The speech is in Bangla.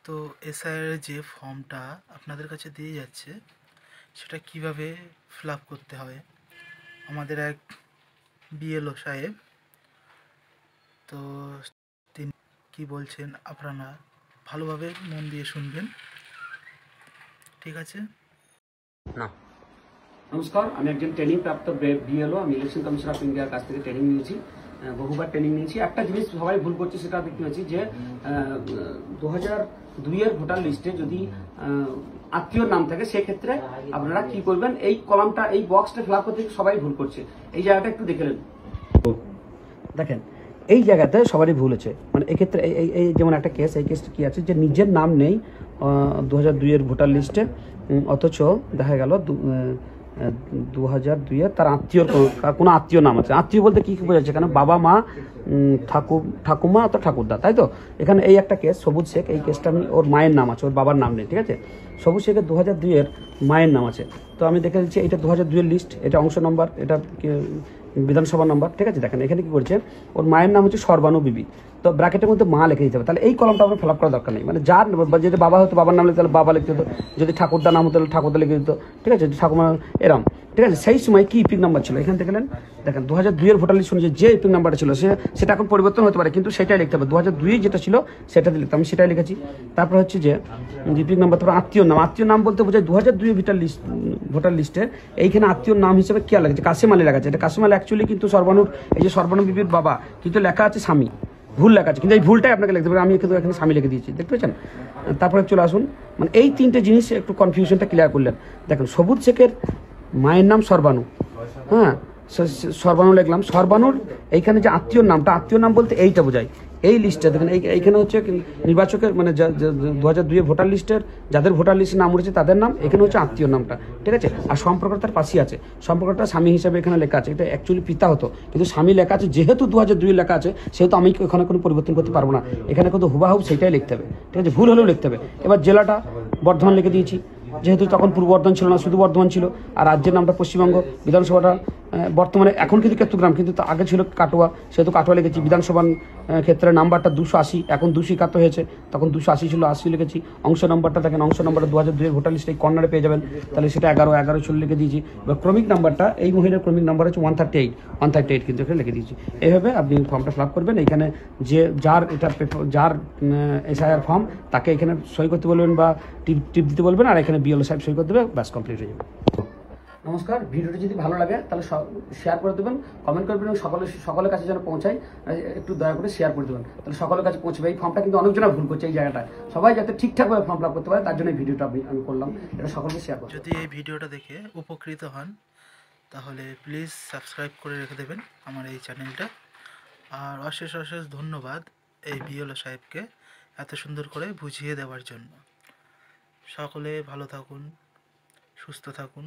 তো এসআইআর যে ফর্মটা আপনাদের কাছে দিয়ে যাচ্ছে সেটা কিভাবে ফিল আপ করতে হয় আমাদের এক বিএলও সাহেব তো তিনি কি বলছেন আপনারা ভালোভাবে মন দিয়ে শুনবেন। ঠিক আছে না নমস্কার, আমি একজন ট্রেনিং প্রাপ্ত বিএলও। আমি ইলেকশন কমিশন অফ ইন্ডিয়ার কাছ থেকে ট্রেনিং নিয়েছি, বহুবার ট্রেনিং নিয়েছি। একটা জিনিস সবাই ভুল করছে, সেটা দেখতে পাচ্ছি যে 2002-এর ভোটার লিস্টে যদি আত্মীয়র নাম থাকে সেক্ষেত্রে আপনারা কি করবেন, এই কলামটা এই বক্সটা ফিল আপ করতে সবাই ভুল করছে। এই জায়গাটা একটু দেখে নেন। দেখেন এই জায়গাতে সবারই ভুল আছে, মানে এক্ষেত্রে এই যেমন একটা কেস, এই কেসটা কি আছে যে নিজের নাম নেই 2002-এর ভোটার লিস্টে, অথচ দেখা গেল 2002-এর তার আত্মীয়র কোনো আত্মীয় নাম আছে। আত্মীয় বলতে কি বোঝাচ্ছে এখানে? বাবা মা, ঠাকুমা অথবা ঠাকুরদা, তাই তো? এখানে এই একটা কেস সবুজ শেখ, এই কেসটা আমি ওর মায়ের নাম আছে, ওর বাবার নাম নেই। ঠিক আছে, সবুজ শেখের 2002-এর মায়ের নাম আছে। তো আমি দেখে দিচ্ছি এটা 2002-এর লিস্ট, এটা অংশ নম্বর, এটা বিধানসভা নম্বর। ঠিক আছে, দেখেন এখানে কি করছে, ওর মায়ের নাম হচ্ছে সর্বানু বিবি, তো ব্র্যাকেটের মধ্যে মা লিখে দিতে হবে। তাহলে এই কলমটা আপনার ফিল আপ করার দরকার নেই, মানে যার যদি বাবা হতো বাবার নাম লিখতে তাহলে বাবা লিখতে হতো, যদি ঠাকুরদা নাম হতো তাহলে ঠাকুরদা লিখে দিত। ঠিক আছে, যদি ঠাকুমা এরম। ঠিক আছে, সেই সময় কি ইপিক নাম্বার ছিল এখান থেকে দেখেন 2002-এর ভোটার লিস্ট অনুযায়ী যে ইপিক নাম্বারটা ছিল সেটা এখন পরিবর্তন হতে পারে, কিন্তু সেটাই লিখতে হবে। 2002 যেটা ছিল সেটা লিখতে, আমি সেটাই লিখেছি। তারপর হচ্ছে যে ইপিক নাম্বার, তারপর আত্মীয় নাম। আত্মীয় নাম বলতে বোঝায় 2002 ভোটার লিস্টের এইখানে আত্মীয় নাম হিসেবে কি লেগেছে, কাসেম আলী লেখা আছে। এটা কাসেম আলী অ্যাকচুয়ালি কিন্তু সর্বানুর, এই যে সর্বানু বিবির বাবা, কিন্তু লেখা আছে স্বামী, ভুল লেখা আছে, কিন্তু এই ভুলটাই আপনাকে লিখতে হবে। আমি কিন্তু এখানে স্বামী লিখে দিয়েছি, দেখতে পাচ্ছেন? তারপরে চলে আসুন, মানে এই তিনটে জিনিস একটু কনফিউশনটা ক্লিয়ার করলেন। দেখেন সবুজ শেখের মায়ের নাম সর্বানু, হ্যাঁ সর্বানু লিখলাম। সর্বানুর এইখানে যে আত্মীয় নামটা, আত্মীয় নাম বলতে এইটা বোঝায়। এই লিস্টে দেখেন এইখানে হচ্ছে নির্বাচকের, মানে 2002-এর ভোটার লিস্টের যাদের ভোটার লিস্টে নাম উঠেছে তাদের নাম, এখানে হচ্ছে আত্মীয় নামটা। ঠিক আছে, আর সম্পর্কটার পাশেই আছে, সম্পর্কটা স্বামী হিসাবে এখানে লেখা আছে। এটা অ্যাকচুয়ালি পিতা হতো, কিন্তু স্বামী লেখা আছে। যেহেতু 2002 লেখা আছে সেহেতু আমি এখানে কোনো পরিবর্তন করতে পারবো না, এখানে কিন্তু হুবাহুব সেটাই লিখতে হবে। ঠিক আছে, ভুল হলেও লিখতে হবে। এবার জেলাটা বর্ধমান লিখে দিয়েছি, যেহেতু তখন পূর্ব বর্ধমান ছিল না, শুধু বর্ধমান ছিল। আর রাজ্যের নামটা পশ্চিমবঙ্গ। বিধানসভাটা বর্তমানে এখন কিন্তু কেতুগ্রাম, কিন্তু আগে ছিল কাটোয়া, সেহেতু কাটোয়া লিখেছি। বিধানসভার ক্ষেত্রে নাম্বারটা 280, এখন 271 হয়েছে, তখন 280 ছিল, 80 লিখেছি। অংশ নম্বরটা দেখেন, অংশ নম্বরটা 2002-এর ভোটার লিস্টে কর্নারে পেয়ে যাবেন, তাহলে সেটা 11 ছিল লিখে দিয়েছি। এবার ক্রমিক নাম্বারটা, এই মহিলার ক্রমিক নাম্বার হচ্ছে 138 কিন্তু এখানে লিখে দিয়েছি। এইভাবে আপনি ফর্মটা ফিল আপ করবেন। এইখানে যে যার এসআইআর ফর্ম, তাকে এখানে সই করতে বলবেন বা টিপ দিতে বলবেন, আর এখানে বিএলও সাহেব সই করে দেবে, ব্যাস কমপ্লিট হয়ে যাবে। নমস্কার, ভিডিওটি যদি ভালো লাগে তাহলে শেয়ার করে দেবেন, কমেন্ট করবেন, এবং সকলের কাছে যেন পৌঁছায় একটু দয়া করে শেয়ার করে দেবেন, তাহলে সকলের কাছে পৌঁছবে। এই ফর্মটা কিন্তু অনেকজনা ভুল করছে এই জায়গাটা, সবাই যাতে ঠিকঠাকভাবে ফর্ম ফিল আপ করতে পারে তার জন্য এই ভিডিওটা আমি করলাম, এটা সকলকে শেয়ার করুন। যদি এই ভিডিওটা দেখে উপকৃত হন তাহলে প্লিজ সাবস্ক্রাইব করে রেখে দেবেন আমার এই চ্যানেলটা। আর অশেষ ধন্যবাদ এই বিএলও সাহেবকে এত সুন্দর করে বুঝিয়ে দেওয়ার জন্য। সকলে ভালো থাকুন, সুস্থ থাকুন।